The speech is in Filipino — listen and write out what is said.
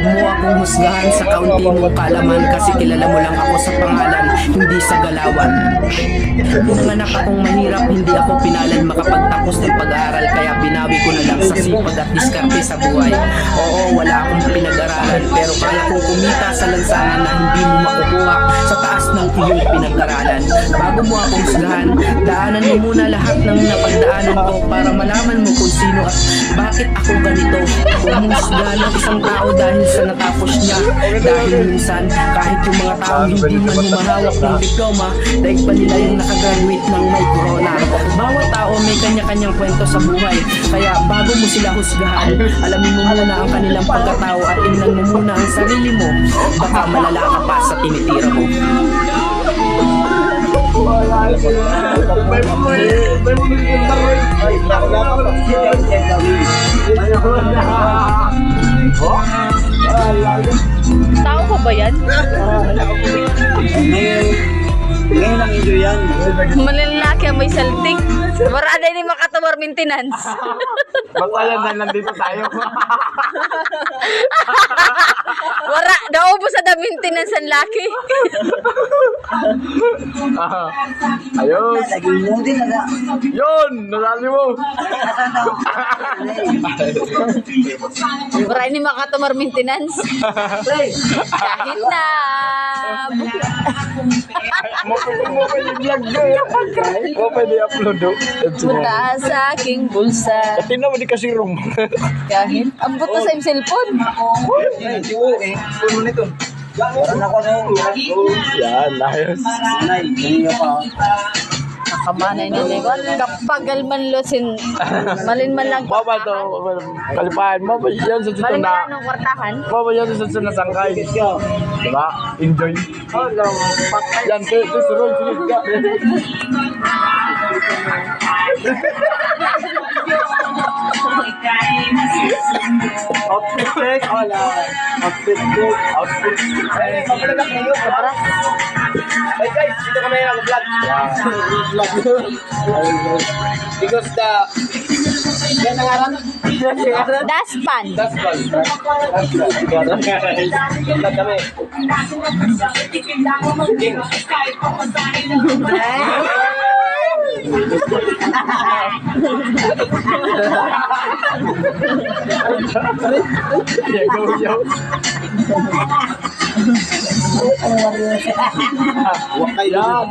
mo akong husgahan sa kaunti mong kalaman, kasi kilala mo lang ako sa pangalan, hindi sa galawan. Pinanganak akong mahirap, hindi ako pinalad makapagtapos ng pag-aaral, kaya binawi ko na lang sa sipag at diskarte sa buhay. Oo, wala akong pinag-aralan, pero kaya kong kumita sa lansangan na hindi mo makukuha sa taas ng iyong pinag-aralan. Bago mo akong husgahan, daanan mo muna lahat ng napagdaanan ko para malaman mo kung sino at bakit ako ganito. Huwag mong husgahan ng isang tao dahil sa natapos niya, dahil minsan kahit yung mga tao hindi man humahawak ng diploma, daig pa nila yung nakagraduate ng may corona. Bawat tao may kanya-kanyang kwento sa buhay, kaya bago mo sila husgahan, alamin mo muna ang kanilang pagkatao at tingnan mo muna ang sarili mo. Baka malala ka pa sa tinitira mo. Tao pa ba yan? Ngayon ang enjoy yan. Malalaki ang may salting. Marada ni makatamar maintenance. Magpalan na nandito tayo. Wara, naubos sa da maintenance ang laki. Ayos. Yun! Nasali mo! Wara ni makatamar maintenance. Kahit na. Mo pwede vlog doon. Mo pwede upload doon. Mula sa aking bulsa. Tingnan mo di kasi room. Kahit ang buto sa iyong cellphone. Puno nito. Yan, ayos. Nakamanay na ligot. Kapagal man losin. Malin man lang Baba to. Kalipahan mo ba yan sa Malin man na? lang ng kwartahan. Baba yan sa na sangkay. Diba? Enjoy. Yan, ito suroy. Sige ka. Outfit check. Wala. Outfit check. Outfit check. Kapalaga kayo. Para. Hey guys, dito kami nag-vlog. Because the yan ang aram. Daspan. That's fun. Vlog kami. Yeah, go yo. Wakay yan.